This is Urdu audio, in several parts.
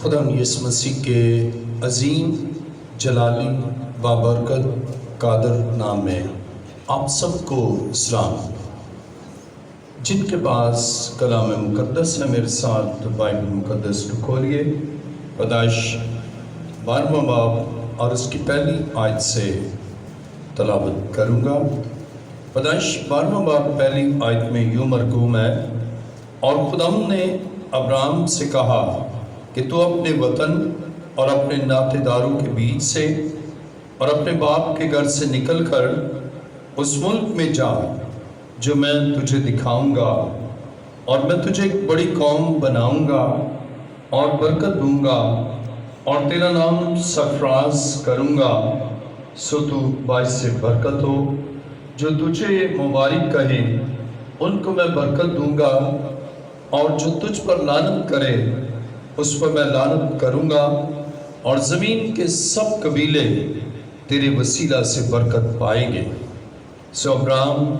خدا یسوع مسیح کے عظیم جلالی بابرکت قادر نام میں آپ سب کو سلام۔ جن کے پاس کلام مقدس ہے میرے ساتھ بائبل مقدس کو کھولیے۔ پیدائش 12واں باب اور اس کی پہلی آیت سے تلاوت کروں گا۔ پیدائش 12واں باب پہلی آیت میں یوں مرقوم ہے، اور خداوند نے ابراہیم سے کہا کہ تو اپنے وطن اور اپنے ناطے داروں کے بیچ سے اور اپنے باپ کے گھر سے نکل کر اس ملک میں جا جو میں تجھے دکھاؤں گا، اور میں تجھے ایک بڑی قوم بناؤں گا اور برکت دوں گا اور تیرا نام سرفراز کروں گا، سو تو باعث برکت ہو۔ جو تجھے مبارک کہے ان کو میں برکت دوں گا، اور جو تجھ پر لعنت کرے اس پر میں لعنت کروں گا، اور زمین کے سب قبیلے تیرے وسیلہ سے برکت پائیں گے۔ سو ابراہیم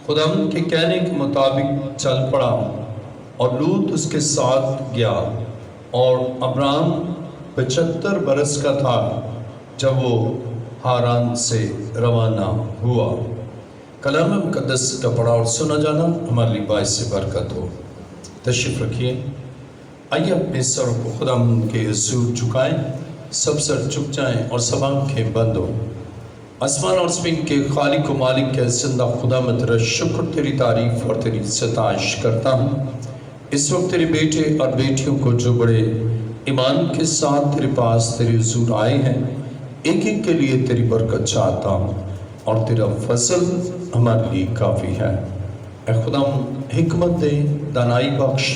خداوند کے کہنے کے مطابق چل پڑا، اور لوط اس کے ساتھ گیا، اور ابراہیم 75 برس کا تھا جب وہ ہاران سے روانہ ہوا۔ کلام مقدس کا پڑھا اور سنا جانا ہمارے لیے باعث برکت ہو۔ تشریف رکھیے۔ آئیے اپنے سروں کو خداوند کے حضور جھکائیں، سب سر جھک جائیں اور سب آنکھیں بند ہوں۔ آسمان اور زمین کے خالق و مالک کے زندہ خدا میں تیرا شکر، تیری تعریف اور تیری ستائش کرتا ہوں۔ اس وقت تیرے بیٹے اور بیٹیوں کو جو بڑے ایمان کے ساتھ تیرے پاس تیرے حضور آئے ہیں، ایک ایک کے لیے تیری برکت چاہتا ہوں، اور تیرا فضل ہمارے لیے کافی ہے۔ اے خداوند حکمت دے، دانائی بخش،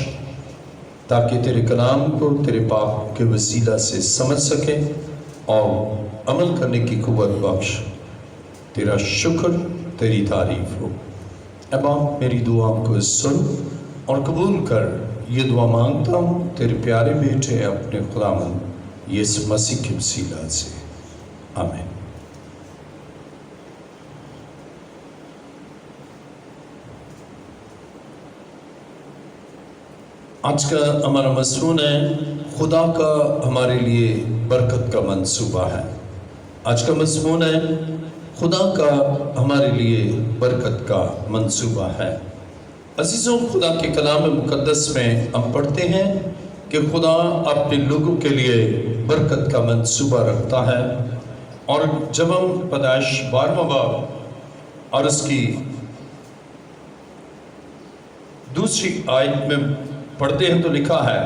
تاکہ تیرے کلام کو تیرے پاک کے وسیلہ سے سمجھ سکیں اور عمل کرنے کی قوت بخش۔ تیرا شکر، تیری تعریف ہو۔ اے باپ میری دعاؤں کو سن اور قبول کر۔ یہ دعا مانگتا ہوں تیرے پیارے بیٹے اپنے خداوند یسوع مسیح کے وسیلہ سے، آمین۔ آج کا ہمارا مضمون ہے خدا کا ہمارے لیے برکت کا منصوبہ ہے۔ آج کا مضمون ہے خدا کا ہمارے لیے برکت کا منصوبہ ہے۔ عزیزوں، خدا کے کلام مقدس میں ہم پڑھتے ہیں کہ خدا اپنے لوگوں کے لیے برکت کا منصوبہ رکھتا ہے، اور جب ہم پیدائش 12واں باب اور اس کی دوسری آیت میں پڑھتے ہیں تو لکھا ہے،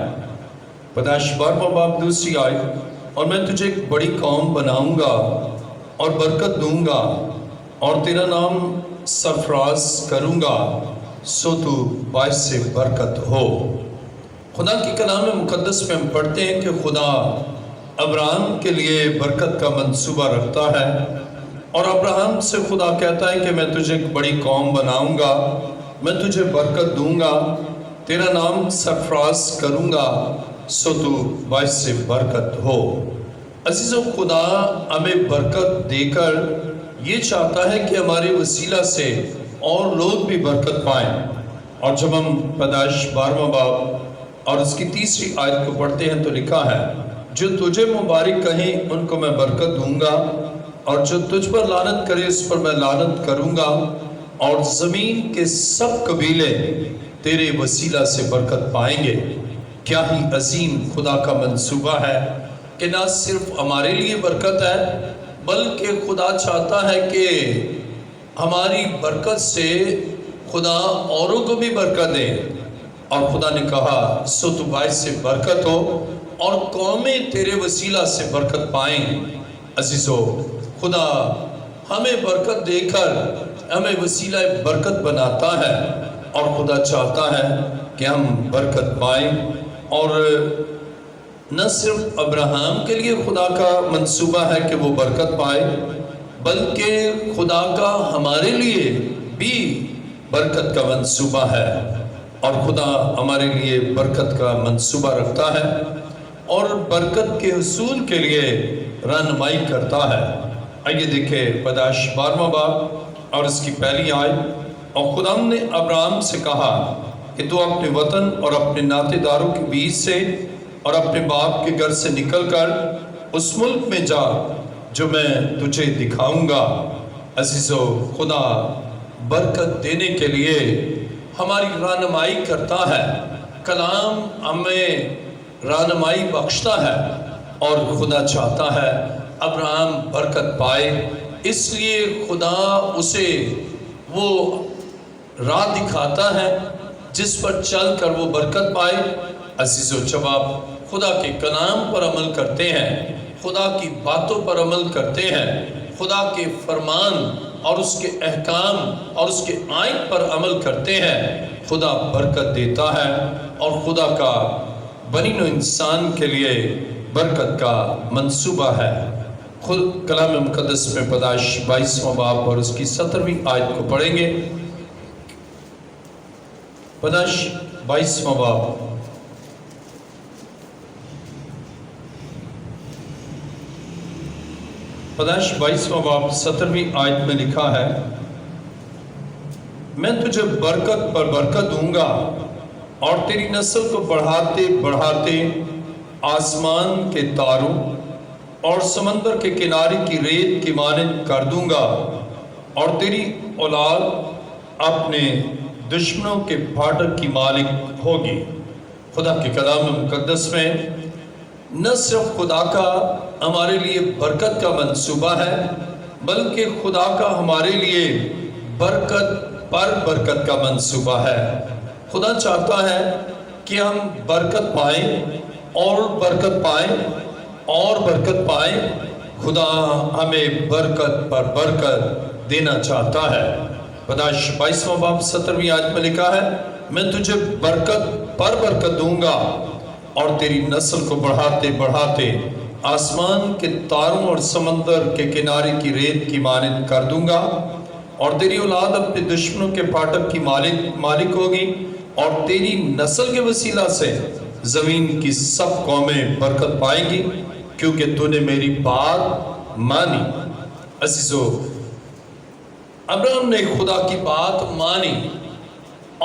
پیدائش 12واں باب دوسری آیت، اور میں تجھے ایک بڑی قوم بناؤں گا اور برکت دوں گا اور تیرا نام سرفراز کروں گا، سو تو باعث برکت ہو۔ خدا کی کلام مقدس میں ہم پڑھتے ہیں کہ خدا ابراہیم کے لیے برکت کا منصوبہ رکھتا ہے، اور ابراہیم سے خدا کہتا ہے کہ میں تجھے ایک بڑی قوم بناؤں گا، میں تجھے برکت دوں گا، تیرا نام سرفراز کروں گا، سو تو باعث برکت ہو۔ عزیزوں، خدا ہمیں برکت دے کر یہ چاہتا ہے کہ ہمارے وسیلہ سے اور لوگ بھی برکت پائیں۔ اور جب ہم پیدائش 12واں باب اور اس کی تیسری آیت کو پڑھتے ہیں تو لکھا ہے، جو تجھے مبارک کہیں ان کو میں برکت دوں گا، اور جو تجھ پر لعنت کرے اس پر میں لعنت کروں گا، اور زمین کے سب قبیلے تیرے وسیلہ سے برکت پائیں گے۔ کیا ہی عظیم خدا کا منصوبہ ہے کہ نہ صرف ہمارے لیے برکت ہے، بلکہ خدا چاہتا ہے کہ ہماری برکت سے خدا اوروں کو بھی برکت دے۔ اور خدا نے کہا، سو تو باعث برکت ہو اور قومیں تیرے وسیلہ سے برکت پائیں۔ عزیزو، خدا ہمیں برکت دے کر ہمیں وسیلہ برکت بناتا ہے، اور خدا چاہتا ہے کہ ہم برکت پائیں۔ اور نہ صرف ابراہیم کے لیے خدا کا منصوبہ ہے کہ وہ برکت پائے، بلکہ خدا کا ہمارے لیے بھی برکت کا منصوبہ ہے، اور خدا ہمارے لیے برکت کا منصوبہ رکھتا ہے اور برکت کے حصول کے لیے رہنمائی کرتا ہے۔ آئیے دیکھیں پیدائش 12واں باب اور اس کی پہلی آیت، اور خدا نے ابراہیم سے کہا کہ تو اپنے وطن اور اپنے ناطے داروں کے بیچ سے اور اپنے باپ کے گھر سے نکل کر اس ملک میں جا جو میں تجھے دکھاؤں گا۔ عزیزو، خدا برکت دینے کے لیے ہماری رہنمائی کرتا ہے، کلام ہمیں رہنمائی بخشتا ہے، اور خدا چاہتا ہے ابراہم برکت پائے، اس لیے خدا اسے وہ راہ دکھاتا ہے جس پر چل کر وہ برکت پائے۔ عزیزو، جب آپ خدا کے کلام پر عمل کرتے ہیں، خدا کی باتوں پر عمل کرتے ہیں، خدا کے فرمان اور اس کے احکام اور اس کے آئین پر عمل کرتے ہیں، خدا برکت دیتا ہے، اور خدا کا بنی نوع انسان کے لیے برکت کا منصوبہ ہے۔ خود کلام مقدس میں پیدائش 22واں باب اور اس کی 17ویں آیت کو پڑھیں گے۔ پیدائش 22واں باب پیدائش 22واں باب 17ویں آیت میں لکھا ہے، میں تجھے برکت پر برکت دوں گا اور تیری نسل کو بڑھاتے بڑھاتے آسمان کے تاروں اور سمندر کے کنارے کی ریت کی مانند کر دوں گا، اور تیری اولاد اپنے دشمنوں کے پھاٹک کی مالک ہوگی۔ خدا کے کلام مقدس میں نہ صرف خدا کا ہمارے لیے برکت کا منصوبہ ہے، بلکہ خدا کا ہمارے لیے برکت پر برکت کا منصوبہ ہے۔ خدا چاہتا ہے کہ ہم برکت پائیں اور برکت پائیں اور برکت پائیں۔ خدا ہمیں برکت پر برکت دینا چاہتا ہے۔ پیدائش 22واں باب 17ویں آیت میں لکھا ہے، میں تجھے برکت پر برکت دوں گا اور تیری نسل کو بڑھاتے بڑھاتے آسمان کے تاروں اور سمندر کے کنارے کی ریت کی مانند کر دوں گا، اور تیری اولاد اپنے دشمنوں کے پھاٹک کی مالک ہوگی، اور تیری نسل کے وسیلہ سے زمین کی سب قومیں برکت پائیں گی، کیونکہ تو نے میری بات مانی۔ عزیزو، ابراہیم نے خدا کی بات مانی،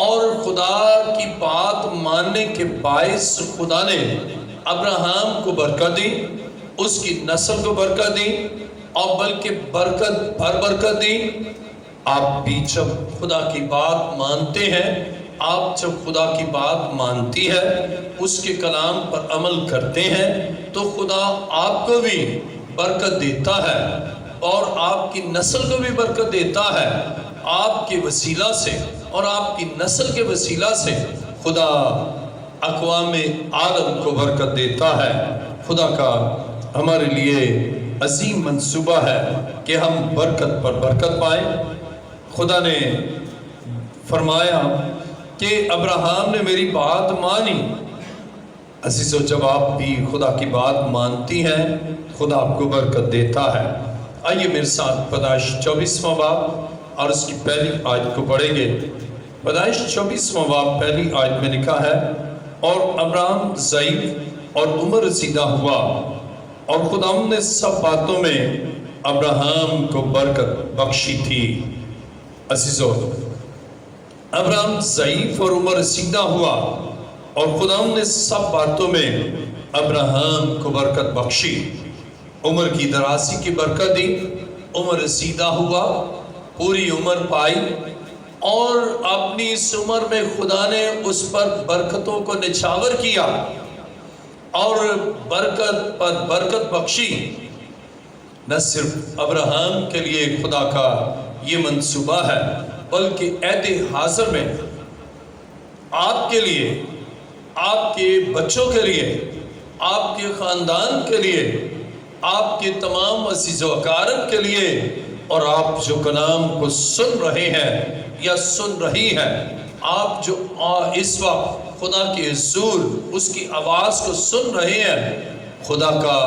اور خدا کی بات ماننے کے باعث خدا نے ابراہیم کو برکت دی، اس کی نسل کو برکت دی، اور بلکہ برکت پر برکت دی۔ آپ بھی جب خدا کی بات مانتے ہیں، آپ جب خدا کی بات مانتی ہے، اس کے کلام پر عمل کرتے ہیں، تو خدا آپ کو بھی برکت دیتا ہے، اور آپ کی نسل کو بھی برکت دیتا ہے۔ آپ کے وسیلہ سے اور آپ کی نسل کے وسیلہ سے خدا اقوام عالم کو برکت دیتا ہے۔ خدا کا ہمارے لیے عظیم منصوبہ ہے کہ ہم برکت پر برکت پائیں۔ خدا نے فرمایا کہ ابراہیم نے میری بات مانی۔ عزیزو، جب آپ بھی خدا کی بات مانتی ہیں، خدا آپ کو برکت دیتا ہے۔ آئیے میرے ساتھ پیدائش 24واں باب اور اس کی پہلی آیت کو پڑھیں گے۔ پیدائش 24واں باب پہلی آیت میں لکھا ہے، اور ابراہیم ضعیف اور عمر رسیدہ ہوا، اور خداوند نے سب باتوں میں ابراہیم کو برکت بخشی تھی۔ عزیزو، ابراہیم ضعیف اور عمر رسیدہ ہوا، اور خداوند نے سب باتوں میں ابراہیم کو برکت بخشی۔ عمر کی درازی کی برکت دی، عمر رسیدہ ہوا، پوری عمر پائی، اور اپنی اس عمر میں خدا نے اس پر برکتوں کو نچھاور کیا اور برکت پر برکت بخشی۔ نہ صرف ابراہیم کے لیے خدا کا یہ منصوبہ ہے، بلکہ عہد حاضر میں آپ کے لیے، آپ کے بچوں کے لیے، آپ کے خاندان کے لیے، آپ کے تمام عزیز و اقارب کے لیے، اور آپ جو کلام کو سن رہے ہیں یا سن رہی ہیں، آپ جو اس وقت خدا کے حضور اس کی آواز کو سن رہے ہیں، خدا کا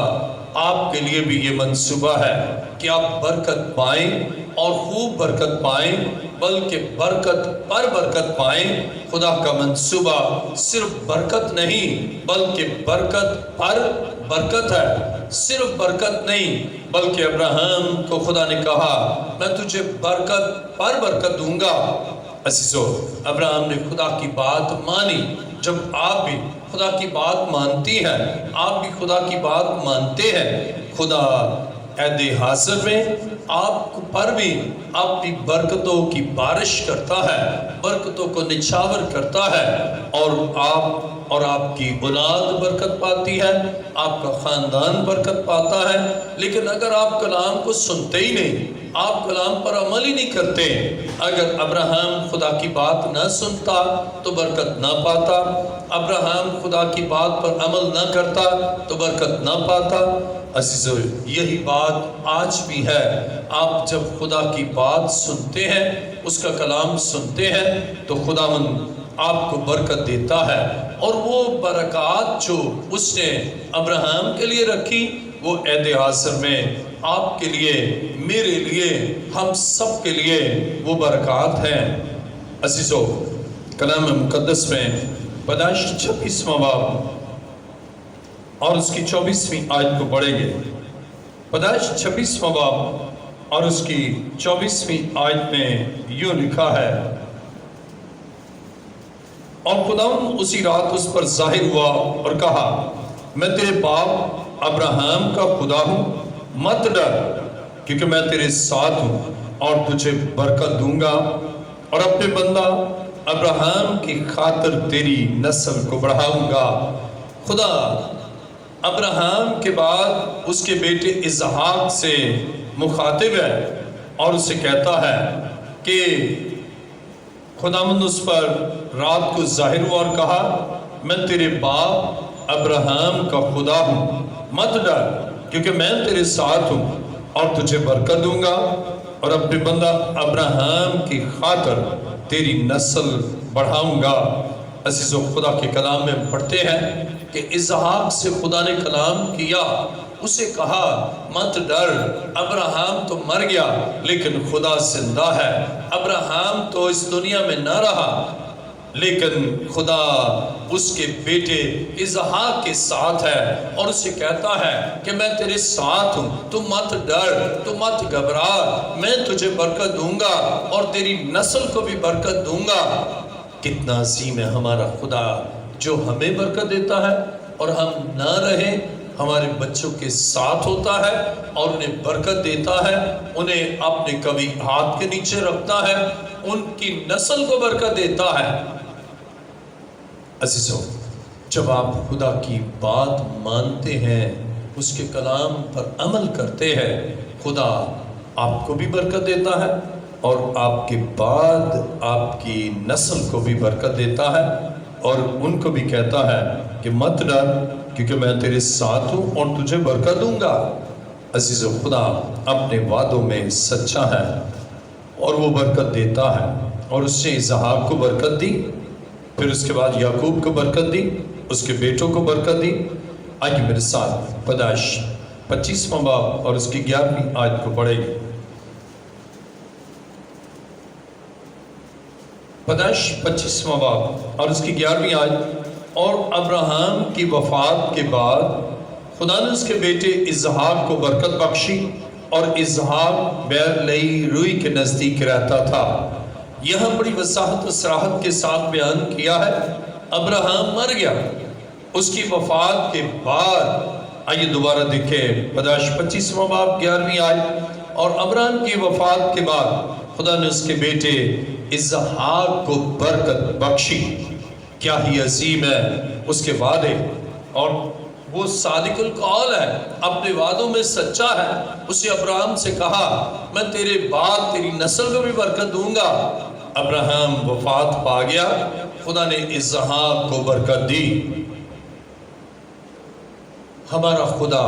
آپ کے لیے بھی یہ منصوبہ ہے کہ آپ برکت پائیں اور خوب برکت پائیں، بلکہ برکت پر برکت پائیں۔ خدا کا منصوبہ صرف برکت نہیں بلکہ برکت پر برکت ہے۔ صرف برکت نہیں بلکہ ابراہیم کو خدا نے کہا میں تجھے برکت پر برکت دوں گا۔ عزیزو، ابراہیم نے خدا کی بات مانی۔ جب آپ بھی خدا کی بات مانتی ہے، آپ بھی خدا کی بات مانتے ہیں، خدا عہد حاضر میں آپ پر بھی اپنی برکتوں کی بارش کرتا ہے، برکتوں کو نچھاور کرتا ہے، اور آپ کی اولاد برکت پاتی ہے، آپ کا خاندان برکت پاتا ہے۔ لیکن اگر آپ کلام کو سنتے ہی نہیں، آپ کلام پر عمل ہی نہیں کرتے، اگر ابراہیم خدا کی بات نہ سنتا تو برکت نہ پاتا، ابراہیم خدا کی بات پر عمل نہ کرتا تو برکت نہ پاتا۔ عزیزو، یہی بات آج بھی ہے، آپ جب خدا کی بات سنتے ہیں، اس کا کلام سنتے ہیں، تو خداوند آپ کو برکت دیتا ہے، اور وہ برکات جو اس نے ابراہیم کے لیے رکھی، وہ عہد حاضر میں آپ کے لیے، میرے لیے، ہم سب کے لیے وہ برکات ہیں۔ عزیزو، کلام مقدس میں پیدائش 26واں باب اور اس کی 24ویں آیت کو پڑھیں گے۔ پیدائش 26واں باب اور اس کی 24ویں آیت میں یوں لکھا ہے، اور خداوند اسی رات اس پر ظاہر ہوا اور کہا، میں تیرے باپ ابراہیم کا خدا ہوں، مت ڈر، کیونکہ میں تیرے ساتھ ہوں اور تجھے برکت دوں گا، اور اپنے بندہ ابراہیم کی خاطر تیری نسل کو بڑھاؤں گا۔ خدا ابراہیم کے بعد اس کے بیٹے اسحاق سے مخاطب ہے، اور اسے کہتا ہے کہ خداوند اس پر رات کو ظاہر ہوا اور کہا، میں تیرے باپ ابراہیم کا خدا ہوں، مت ڈر، کیونکہ میں تیرے ساتھ ہوں اور تجھے برکت دوں گا، اور اپنے بندہ ابراہیم کی خاطر تیری نسل بڑھاؤں گا۔ عزیزو، خدا کے کلام میں پڑھتے ہیں کہ اسحاق سے خدا نے کلام کیا، اسے کہا مت ڈر، ابراہیم تو مر گیا لیکن خدا زندہ ہے، ابراہیم تو اس دنیا میں نہ رہا لیکن خدا اس کے بیٹے اسحاق کے ساتھ ہے، اور اسے کہتا ہے کہ میں تیرے ساتھ ہوں، تو مت ڈر، تو مت گھبرا، میں تجھے برکت دوں گا اور تیری نسل کو بھی برکت دوں گا۔ کتنا عظیم ہے ہمارا خدا، جو ہمیں برکت دیتا ہے اور ہم نہ رہیں، ہمارے بچوں کے ساتھ ہوتا ہے اور انہیں برکت دیتا ہے، انہیں اپنے کبھی ہاتھ کے نیچے رکھتا ہے، ان کی نسل کو برکت دیتا ہے۔ عزیزو، جب آپ خدا کی بات مانتے ہیں، اس کے کلام پر عمل کرتے ہیں، خدا آپ کو بھی برکت دیتا ہے اور آپ کے بعد آپ کی نسل کو بھی برکت دیتا ہے، اور ان کو بھی کہتا ہے کہ مت ڈر، کیونکہ میں تیرے ساتھ ہوں اور تجھے برکت دوں گا۔ عزیزو، خدا اپنے وعدوں میں سچا ہے اور وہ برکت دیتا ہے، اور اس نے اسحاق کو برکت دی، پھر اس کے بعد یعقوب کو برکت دی، اس کے بیٹوں کو برکت دی۔ آئیے میرے ساتھ پیدائش 25واں باب اور اس کی 11ویں آیت کو پڑھیں گے۔ پیدائش 25واں باب اور اس کی 11ویں آیت، اور ابراہیم کی وفات کے بعد خدا نے اس کے بیٹے اسحاق کو برکت بخشی، اور اسحاق بیر لئی روئی کے نزدیک رہتا تھا۔ یہاں بڑی وضاحت و صراحت کے ساتھ بیان کیا ہے، ابراہیم مر گیا، اس کی وفات کے بعد، آئیے دوبارہ دیکھیں پیدائش 25واں باب 11ویں آیت، اور ابراہیم کی وفات کے بعد خدا نے اس کے بیٹے اسحاق کو برکت بخشی۔ کیا ہی عظیم ہے اس کے وعدے، اور وہ صادق القول ہے، اپنے وعدوں میں سچا ہے۔ اسے ابراہیم سے کہا میں تیرے بعد تیری نسل کو بھی برکت دوں گا۔ ابراہیم وفات پا گیا، خدا نے اسحاق کو برکت دی۔ ہمارا خدا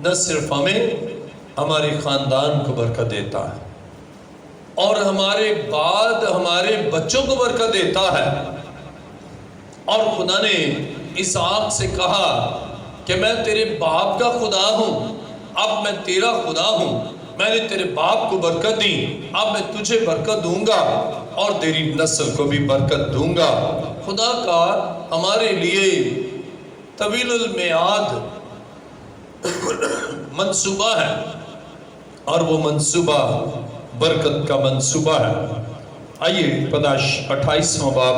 نہ صرف ہمیں، ہمارے خاندان کو برکت دیتا ہے، اور ہمارے بعد ہمارے بچوں کو برکت دیتا ہے۔ اور خدا نے اسحاق سے کہا کہ میں تیرے باپ کا خدا ہوں، اب میں تیرا خدا ہوں، میں نے تیرے باپ کو برکت دی، اب میں تجھے برکت دوں گا اور تیری نسل کو بھی برکت دوں گا۔ خدا کا ہمارے لیے طویل المیعاد منصوبہ ہے، اور وہ منصوبہ برکت کا منصوبہ ہے۔ آئیے پیدائش 28واں باب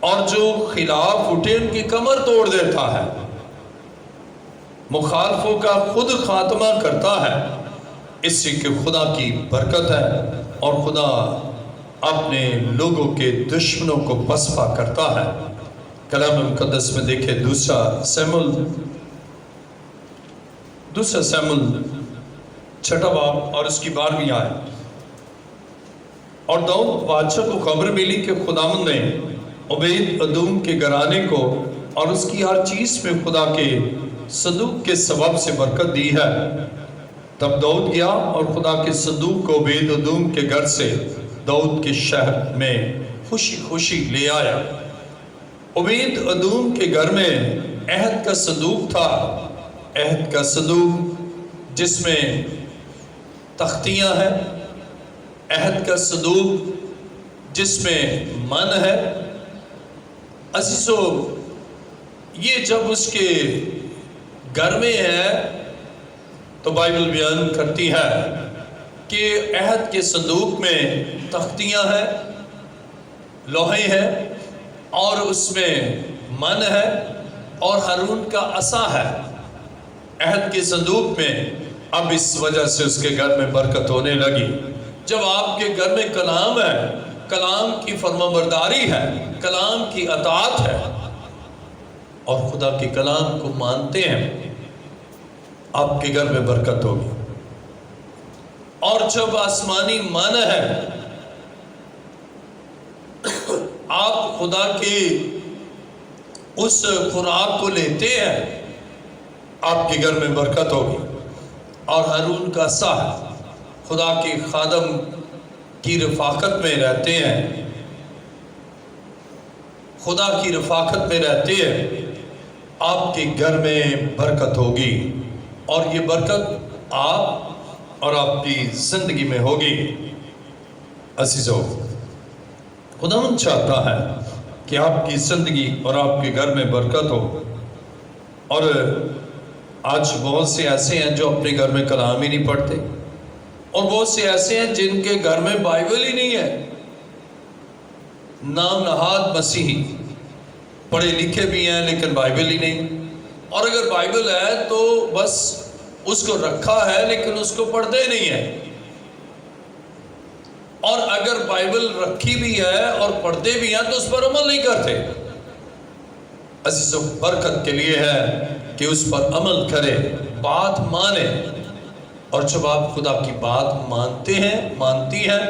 اور جو خلاف اٹھے ان کی کمر توڑ دیتا ہے، مخالفوں کا خود خاتمہ کرتا ہے۔ اس سے کہ خدا کی برکت ہے اور خدا اپنے لوگوں کے دشمنوں کو پسپا کرتا ہے۔ کلام مقدس میں دیکھیں دوسرا سیموئیل 6 باب اور اس کی 12ویں آیت۔ اور داؤد بادشاہ کو خبر ملی کہ خداوند نے عبید ادوم کے گھرانے کو اور اس کی ہر چیز میں خدا کے صندوق کے سبب سے برکت دی ہے۔ تب داؤد گیا اور خدا کے صندوق کو عبید ادوم کے گھر سے داؤد کے شہر میں خوشی خوشی لے آیا۔ عبید ادوم کے گھر میں عہد کا صندوق تھا، عہد کا صندوق جس میں تختیاں ہیں، عہد کا صندوق جس میں من ہے۔ عزیزو، یہ جب اس کے گھر میں ہے تو بائبل بیان کرتی ہے کہ عہد کے صندوق میں تختیاں ہیں، لوہے ہیں، اور اس میں من ہے اور ہارون کا عصا ہے عہد کے صندوق میں۔ اب اس وجہ سے اس کے گھر میں برکت ہونے لگی۔ جب آپ کے گھر میں کلام ہے، کلام کی فرمانبرداری ہے، کلام کی اطاعت ہے اور خدا کے کلام کو مانتے ہیں، آپ کے گھر میں برکت ہوگی۔ اور جب آسمانی من ہے، آپ خدا کی اس خوراک کو لیتے ہیں، آپ کے گھر میں برکت ہوگی۔ اور ہارون کا عصا خدا کے خادم کی رفاقت میں رہتے ہیں، خدا کی رفاقت میں رہتے ہیں، آپ کے گھر میں برکت ہوگی اور یہ برکت آپ اور آپ کی زندگی میں ہوگی۔ عزیزو، خداوند چاہتا ہے کہ آپ کی زندگی اور آپ کے گھر میں برکت ہو۔ اور آج بہت سے ایسے ہیں جو اپنے گھر میں کلام ہی نہیں پڑھتے، اور بہت سے ایسے ہیں جن کے گھر میں بائبل ہی نہیں ہے، نام نہاد مسیحی، پڑھے لکھے بھی ہیں لیکن بائبل ہی نہیں، اور اگر بائبل ہے تو بس اس کو رکھا ہے لیکن اس کو پڑھتے نہیں ہیں، اور اگر بائبل رکھی بھی ہے اور پڑھتے بھی ہیں تو اس پر عمل نہیں کرتے۔ عزیزو، برکت کے لیے ہے کہ اس پر عمل کرے، بات مانے، اور جب آپ خدا کی بات مانتے ہیں، مانتی ہیں،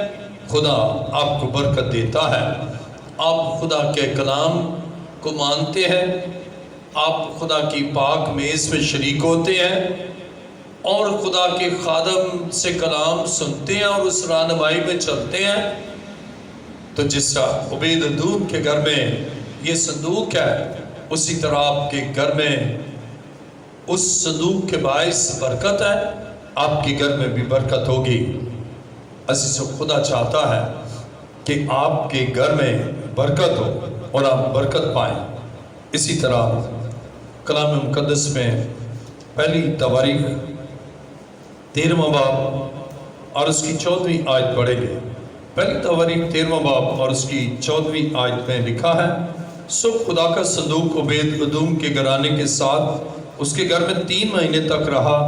خدا آپ کو برکت دیتا ہے۔ آپ خدا کے کلام کو مانتے ہیں، آپ خدا کی پاک میز میں شریک ہوتے ہیں اور خدا کے خادم سے کلام سنتے ہیں اور اس رہنمائی میں چلتے ہیں، تو جس طرح عبید ادوم کے گھر میں یہ صندوق ہے، اسی طرح آپ کے گھر میں اس صندوق کے باعث برکت ہے، آپ کے گھر میں بھی برکت ہوگی۔ عزیزو، خدا چاہتا ہے کہ آپ کے گھر میں برکت ہو اور آپ برکت پائیں۔ اسی طرح کلام مقدس میں پہلی تواریخ 13واں باب اور اس کی 14ویں آیت پڑھیں گے۔ پہلی تواریخ 13واں باب اور اس کی 14ویں آیت میں لکھا ہے، سو خدا کا صندوق عبید ادوم کے گھرانے کے ساتھ اس کے گھر میں 3 مہینے تک رہا،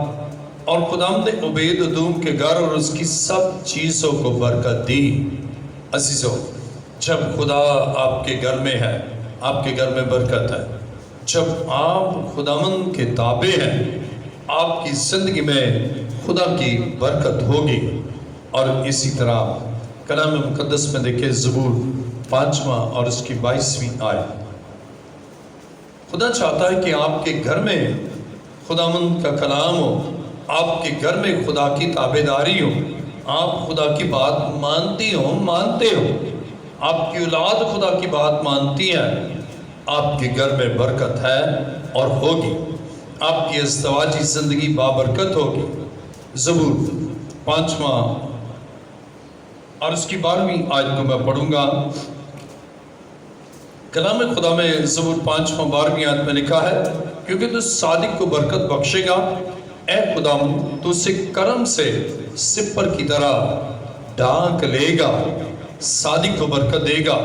اور خداوند نے عبید ادوم کے گھر اور اس کی سب چیزوں کو برکت دی۔ عزیزو، جب خدا آپ کے گھر میں ہے، آپ کے گھر میں برکت ہے۔ جب آپ خداوند کے تابع ہیں، آپ کی زندگی میں خدا کی برکت ہوگی۔ اور اسی طرح کلام مقدس میں دیکھیں زبور 5واں اور اس کی 22ویں آیت۔ خدا چاہتا ہے کہ آپ کے گھر میں خداوند کا کلام ہو، آپ کے گھر میں خدا کی تابعداری ہو، آپ خدا کی بات مانتی ہو، مانتے ہو، آپ کی اولاد خدا کی بات مانتی ہے، آپ کے گھر میں برکت ہے اور ہوگی، آپ کی ازدواجی زندگی بابرکت ہوگی۔ زبور 5واں اور اس کی 12ویں آیت کو میں پڑھوں گا۔ کلام خدا میں زبور 5واں 12ویں آیت میں لکھا ہے، کیونکہ تو صادق کو برکت بخشے گا، اے خداوند تو اسے کرم سے سپر کی طرح ڈھانک لے گا، صادق کو برکت دے گا،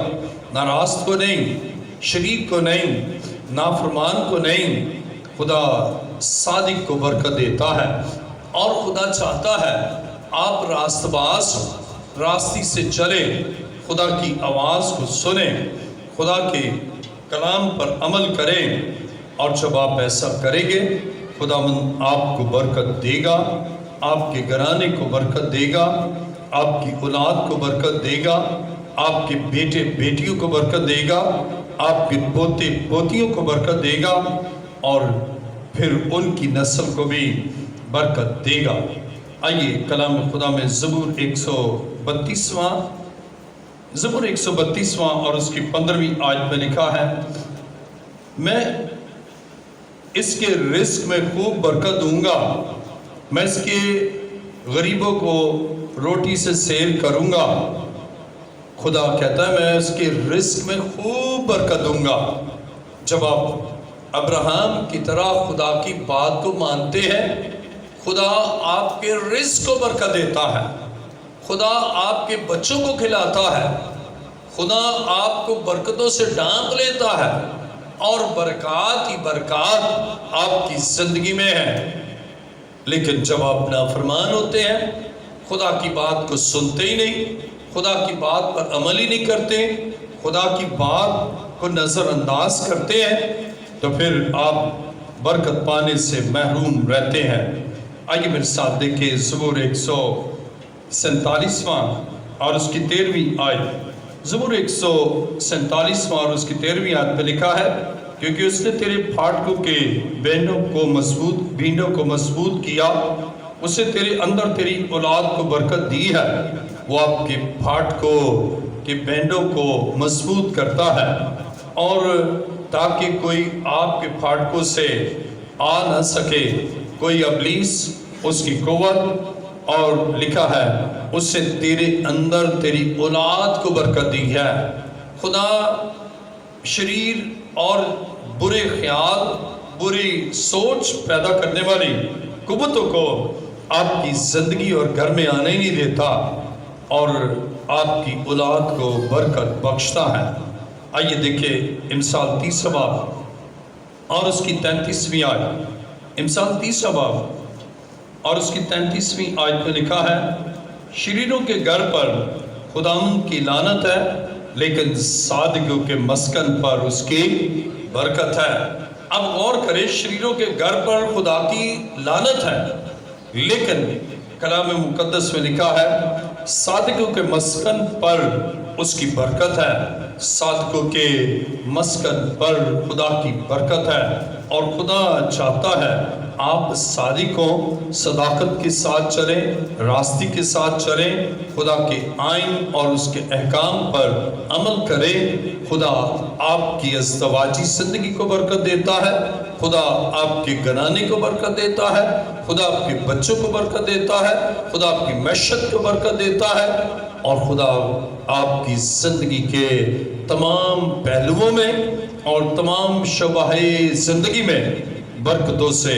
ناراض کو نہیں۔ شریک کو نہیں، نافرمان کو نہیں، خدا صادق کو برکت دیتا ہے۔ اور خدا چاہتا ہے آپ راست باز راستی سے چلیں، خدا کی آواز کو سنیں، خدا کے کلام پر عمل کریں، اور جب آپ ایسا کریں گے خداوند آپ کو برکت دے گا، آپ کے گھرانے کو برکت دے گا، آپ کی اولاد کو برکت دے گا، آپ کے بیٹے بیٹیوں کو برکت دے گا، آپ کے پوتے پوتیوں کو برکت دے گا، اور پھر ان کی نسل کو بھی برکت دے گا۔ آئیے کلام خدا میں زبور 132 اور اس کی 15ویں آیت میں لکھا ہے، میں اس کے رزق میں خوب برکت دوں گا، میں اس کے غریبوں کو روٹی سے سیر کروں گا۔ خدا کہتا ہے میں اس کے رزق میں خوب برکت دوں گا۔ جب آپ ابراہیم کی طرح خدا کی بات کو مانتے ہیں، خدا آپ کے رزق کو برکت دیتا ہے، خدا آپ کے بچوں کو کھلاتا ہے، خدا آپ کو برکتوں سے ڈھانپ لیتا ہے، اور برکات ہی برکات آپ کی زندگی میں ہے۔ لیکن جب آپ نافرمان ہوتے ہیں، خدا کی بات کو سنتے ہی نہیں، خدا کی بات پر عمل ہی نہیں کرتے، خدا کی بات کو نظر انداز کرتے ہیں، تو پھر آپ برکت پانے سے محروم رہتے ہیں۔ آئیے میرے ساتھ دیکھیں زبور 147 اور اس کی 13ویں آیت۔ زبور 147 اور اس کی 13ویں آیت میں لکھا ہے، کیونکہ اس نے تیرے پھاٹکوں کے بینڈوں کو مضبوط کیا، اسے تیرے اندر تیری اولاد کو برکت دی ہے۔ وہ آپ کے پھاٹکوں کے بینڈوں کو مضبوط کرتا ہے، اور تاکہ کوئی آپ کے پھاٹکوں سے آ نہ سکے، کوئی ابلیس اس کی قوت، اور لکھا ہے اس سے تیرے اندر تیری اولاد کو برکت دی ہے۔ خدا شریر اور برے خیال، بری سوچ پیدا کرنے والی قوتوں کو آپ کی زندگی اور گھر میں آنے ہی نہیں دیتا، اور آپ کی اولاد کو برکت بخشتا ہے۔ آئیے دیکھیں امثال 30 باب اور اس کی 33ویں آیت۔ امثال 30 باب اور اس کی 33ویں آیت میں لکھا ہے، شریروں کے گھر پر خداوند کی لعنت ہے، لیکن صادقوں کے مسکن پر اس کی برکت ہے۔ اب غور کریں، شریروں کے گھر پر خدا کی لعنت ہے، لیکن کلام مقدس میں لکھا ہے صادقوں کے مسکن پر اس کی برکت ہے۔ صادقوں کے مسکن پر خدا کی برکت ہے، اور خدا چاہتا ہے آپ صادقوں، صداقت کے ساتھ چلیں، راستی کے ساتھ چلیں، خدا کے آئین اور اس کے احکام پر عمل کریں۔ خدا آپ کی ازدواجی زندگی کو برکت دیتا ہے، خدا آپ کے گھرانے کو برکت دیتا ہے، خدا آپ کے بچوں کو برکت دیتا ہے، خدا آپ کی معیشت کو برکت دیتا ہے، اور خدا آپ کی زندگی کے تمام پہلوؤں میں اور تمام شعبہ زندگی میں برکتوں سے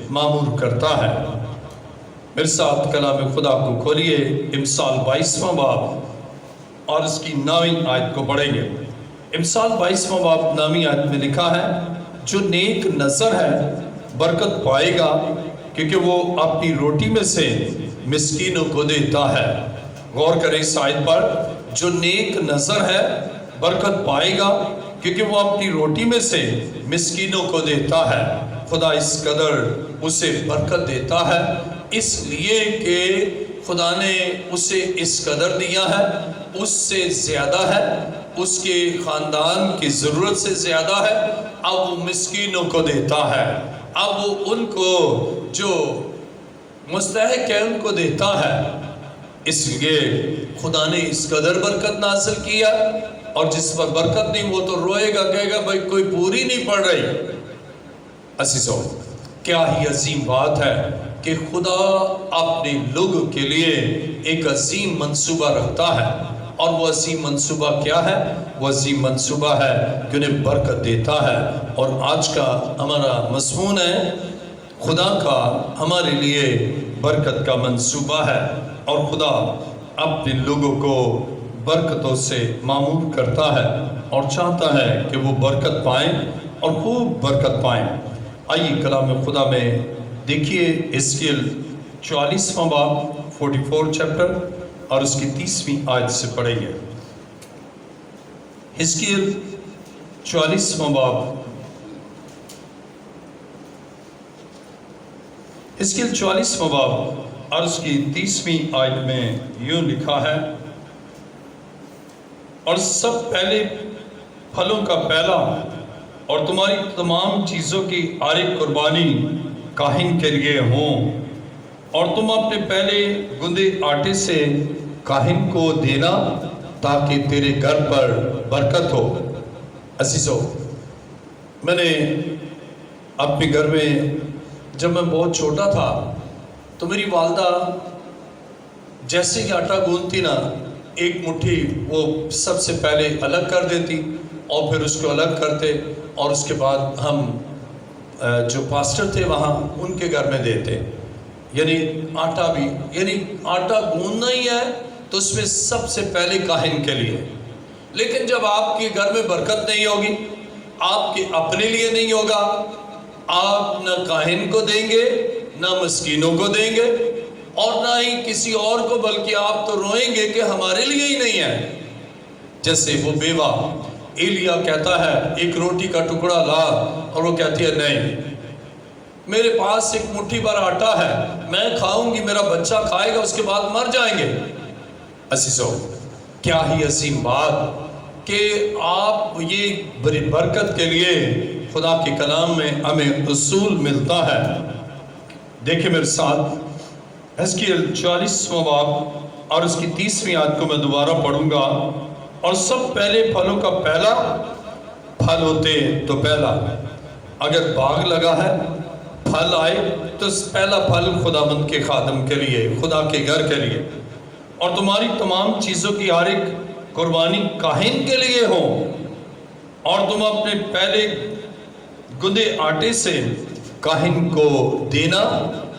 معمور کرتا ہے۔ میرے ساتھ کلام خدا کو کھولیے، امثال 22واں باب اور اس کی 9ویں آیت کو پڑھیں گے۔ امثال 22واں باب 9ویں آیت میں لکھا ہے، جو نیک نظر ہے برکت پائے گا، کیونکہ وہ اپنی روٹی میں سے مسکینوں کو دیتا ہے۔ غور کریں اس آیت پر، جو نیک نظر ہے برکت پائے گا، کیونکہ وہ اپنی روٹی میں سے مسکینوں کو دیتا ہے۔ خدا اس قدر اسے برکت دیتا ہے، اس لیے کہ خدا نے اسے اس قدر دیا ہے، اس سے زیادہ ہے، اس کے خاندان کی ضرورت سے زیادہ ہے، اب وہ مسکینوں کو دیتا ہے، اب وہ ان کو جو مستحق ہے ان کو دیتا ہے۔ اس لیے خدا نے اس قدر برکت نازل کیا، اور جس پر برکت نہیں وہ تو روئے گا، کہے گا بھائی کوئی پوری نہیں پڑ رہی۔ عزیزو، کیا ہی عظیم بات ہے کہ خدا اپنے لوگوں کے لیے ایک عظیم منصوبہ رکھتا ہے، اور وہ عظیم منصوبہ کیا ہے؟ وہ عظیم منصوبہ ہے کہ انہیں برکت دیتا ہے۔ اور آج کا ہمارا مضمون ہے، خدا کا ہمارے لیے برکت کا منصوبہ ہے، اور خدا اپنے لوگوں کو برکتوں سے معمور کرتا ہے۔ اور چاہتا ہے کہ وہ برکت پائیں اور خوب برکت پائیں۔ آئیے کلام خدا میں دیکھیے حزقیل 44واں باب 44 چیپٹر اور اس کی 30ویں آیت سے پڑھیں گے۔ حزقیل 44واں باب، حزقیل 44واں باب اور اس کی 30ویں آیت میں یوں لکھا ہے، اور سب پہلے پھلوں کا پہلا اور تمہاری تمام چیزوں کی ہر ایک قربانی کاہن کے لیے ہوں، اور تم اپنے پہلے گندے آٹے سے کاہن کو دینا تاکہ تیرے گھر پر برکت ہو۔ عزیزو، میں نے اپنے گھر میں جب میں بہت چھوٹا تھا تو میری والدہ جیسے ہی آٹا گوندتی نا، ایک مٹھی وہ سب سے پہلے الگ کر دیتی اور پھر اس کو الگ کرتے، اور اس کے بعد ہم جو پاسٹر تھے وہاں ان کے گھر میں دیتے۔ یعنی آٹا بھی، یعنی آٹا گوندنا ہی ہے تو اس میں سب سے پہلے کاہن کے لیے۔ لیکن جب آپ کے گھر میں برکت نہیں ہوگی، آپ کے اپنے لیے نہیں ہوگا، آپ نہ کاہن کو دیں گے، نہ مسکینوں کو دیں گے، اور نہ ہی کسی اور کو، بلکہ آپ تو روئیں گے کہ ہمارے لیے ہی نہیں ہے۔ جیسے وہ بیوہ ایلیا کہتا ہے ایک روٹی کا ٹکڑا لا، اور وہ کہتی ہے نہیں، میرے پاس ایک مٹھی بھر آٹا ہے، میں کھاؤں گی، میرا بچہ کھائے گا، اس کے بعد مر جائیں گے۔ عزیزو، کیا ہی عظیم بات کہ آپ یہ بڑی برکت کے لیے خدا کے کلام میں ہمیں اصول ملتا ہے۔ دیکھیں میرے ساتھ حزقیل 44واں باب اور اس کی 30ویں آیت کو میں دوبارہ پڑھوں گا۔ اور سب پہلے پھلوں کا پہلا پھل ہوتے تو پہلا، اگر باغ لگا ہے پھل آئے تو پہلا پھل خداوند کے خادم کے لیے، خدا کے گھر کے لیے، اور تمہاری تمام چیزوں کی ہر ایک قربانی کاہن کے لیے ہو، اور تم اپنے پہلے گندے آٹے سے کاہن کو دینا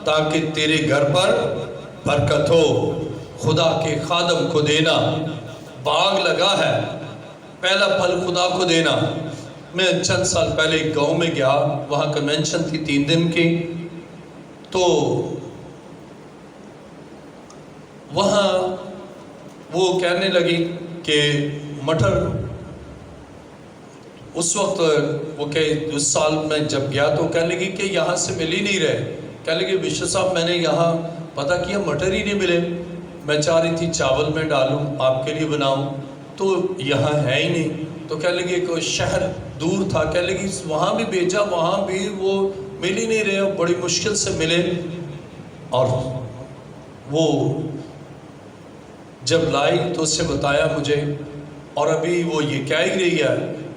تاکہ تیرے گھر پر برکت ہو۔ خدا کے خادم کو دینا، باغ لگا ہے، پہلا پھل خدا کو دینا۔ میں چند سال پہلے ایک گاؤں میں گیا، وہاں کنونشن تھی 3 دن کی، تو وہاں وہ کہنے لگی کہ مٹر، اس وقت وہ کہ اس سال میں جب گیا تو کہنے لگی کہ یہاں سے مل ہی نہیں رہے۔ کہنے لگی بشر صاحب میں نے یہاں پتہ کیا مٹر ہی نہیں ملے، میں چاہ رہی تھی چاول میں ڈالوں آپ کے لیے بناؤں تو یہاں ہے ہی نہیں۔ تو کہنے لگی کوئی شہر دور تھا، کہنے لگی وہاں بھی بھیجا، وہاں بھی وہ مل ہی نہیں رہے، بڑی مشکل سے ملے۔ اور وہ جب لائی تو اس سے بتایا مجھے، اور ابھی وہ یہ کہہ ہی رہی ہے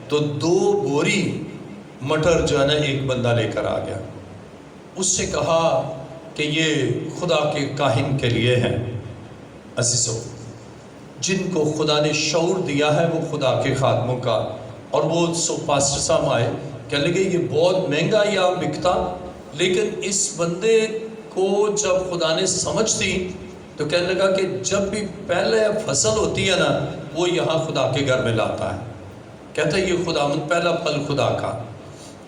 تو 2 بوری مٹر جو ہے نا ایک بندہ لے کر آ گیا۔ اس سے کہا کہ یہ خدا کے کاہن کے لیے ہے۔ عزیزو، جن کو خدا نے شعور دیا ہے وہ خدا کے خادموں کا، اور وہ پاسٹر صاحب آئے، کہنے لگے یہ بہت مہنگا یا بکتا، لیکن اس بندے کو جب خدا نے سمجھ دی تو کہنے لگا کہ جب بھی پہلے فصل ہوتی ہے نا وہ یہاں خدا کے گھر میں لاتا ہے۔ کہتا ہے یہ خداوند پہلا پھل خدا کا،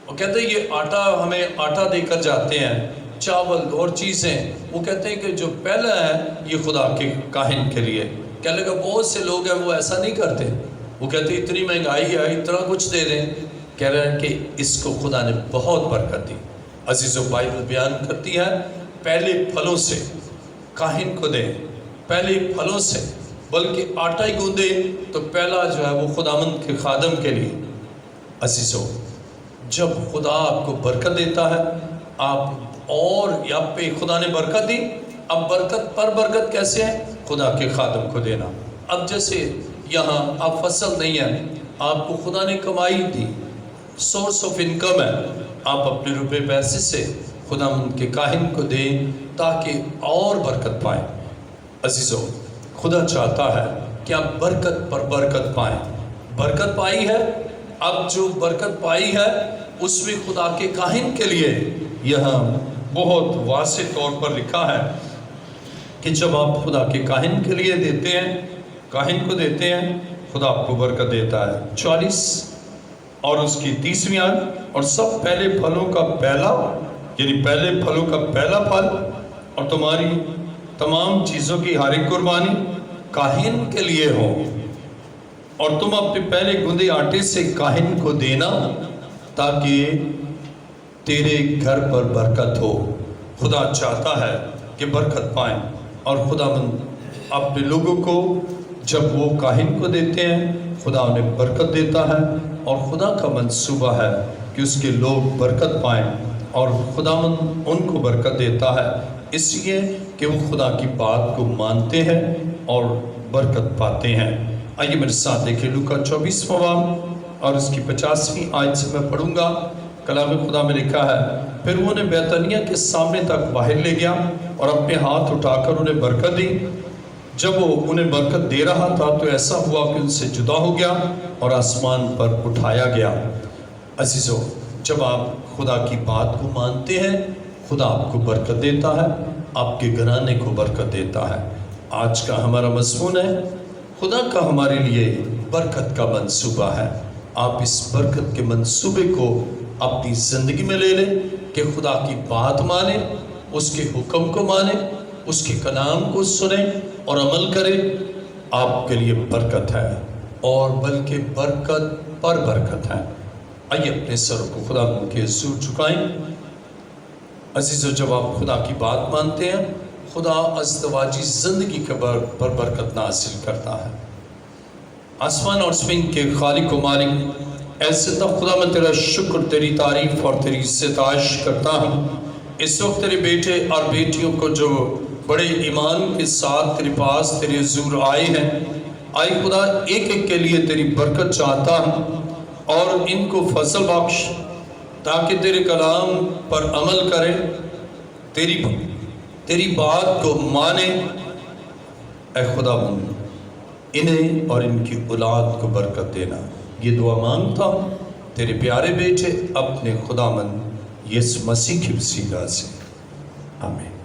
اور کہتے ہیں یہ آٹا ہمیں آٹا دے کر جاتے ہیں، چاول اور چیزیں، وہ کہتے ہیں کہ جو پہلا ہے یہ خدا کے کاہن کے لیے۔ کہنے لگا بہت سے لوگ ہیں وہ ایسا نہیں کرتے، وہ کہتے ہیں اتنی مہنگائی ہے اتنا کچھ دے دیں۔ کہہ رہے ہیں کہ اس کو خدا نے بہت برکت دی۔ عزیزو، بائبل بیان کرتی ہے پہلے پھلوں سے کاہن کو دیں، پہلے پھلوں سے، بلکہ آٹا ہی گوندے تو پہلا جو ہے وہ خداوند کے خادم کے لیے۔ عزیزو، جب خدا آپ کو برکت دیتا ہے، آپ اور آپ پہ خدا نے برکت دی، اب برکت پر برکت کیسے ہے؟ خدا کے خادم کو دینا۔ اب جیسے یہاں آپ فصل نہیں ہے، آپ کو خدا نے کمائی دی، سورس آف انکم ہے، آپ اپنے روپے پیسے سے خداوند کے کاہن کو دیں تاکہ اور برکت پائیں۔ عزیزو، خدا چاہتا ہے کہ آپ برکت پر برکت پائیں۔ برکت پائی ہے، اب جو برکت پائی ہے اس میں خدا کے کاہن کے لیے یہاں بہت واضح طور پر لکھا ہے کہ جب آپ خدا کے کاہن کے لیے دیتے ہیں، کاہن کو دیتے ہیں خدا آپ کو برکت دیتا ہے۔ 44 اور اس کی 30ویں آیت، اور سب پہلے پھلوں کا پہلا، یعنی پہلے پھلوں کا پہلا پھل اور تمہاری تمام چیزوں کی ہر ایک قربانی کاہن کے لیے ہو، اور تم اپنے پہلے گندے آٹے سے کاہن کو دینا تاکہ تیرے گھر پر برکت ہو۔ خدا چاہتا ہے کہ برکت پائیں، اور خدا اپنے لوگوں کو جب وہ کاہن کو دیتے ہیں خدا انہیں برکت دیتا ہے، اور خدا کا منصوبہ ہے کہ اس کے لوگ برکت پائیں، اور خداوند ان کو برکت دیتا ہے اس لیے کہ وہ خدا کی بات کو مانتے ہیں اور برکت پاتے ہیں۔ آئیے میرے ساتھ دیکھیں لوکا 24واں باب اور اس کی 50ویں آیت سے میں پڑھوں گا۔ کلام خدا میں لکھا ہے، پھر وہ انہیں بیتنیہ کے سامنے تک باہر لے گیا اور اپنے ہاتھ اٹھا کر انہیں برکت دی۔ جب وہ انہیں برکت دے رہا تھا تو ایسا ہوا کہ ان سے جدا ہو گیا اور آسمان پر اٹھایا گیا۔ عزیزو، جب آپ خدا کی بات کو مانتے ہیں خدا آپ کو برکت دیتا ہے، آپ کے گھرانے کو برکت دیتا ہے۔ آج کا ہمارا مضمون ہے خدا کا ہمارے لیے برکت کا منصوبہ ہے۔ آپ اس برکت کے منصوبے کو اپنی زندگی میں لے لیں کہ خدا کی بات مانیں، اس کے حکم کو مانیں، اس کے کلام کو سنیں اور عمل کریں۔ آپ کے لیے برکت ہے، اور بلکہ برکت پر برکت ہے۔ آئیے اپنے سر کو خدا کے حضور جھکائیں۔ عزیزو، جب آپ خدا کی بات مانتے ہیں خدا ازدواجی زندگی کے پر برکت نازل کرتا ہے۔ آسمان اور زمین کے خالق و مالک، ایسے تب خدا میں تیرا شکر، تیری تعریف اور تیری ستائش کرتا ہوں۔ اس وقت تیرے بیٹے اور بیٹیوں کو جو بڑے ایمان کے ساتھ تیرے پاس تیرے حضور آئے ہیں، آئی خدا ایک ایک کے لیے تیری برکت چاہتا ہوں، اور ان کو فضل بخش تاکہ تیرے کلام پر عمل کریں، تیری بات کو مانیں۔ اے خدا انہیں اور ان کی اولاد کو برکت دینا۔ یہ دعا مانگتا ہوں تیرے پیارے بیٹے اپنے خداوند یسوع مسیح کی وسیلہ سے، آمین۔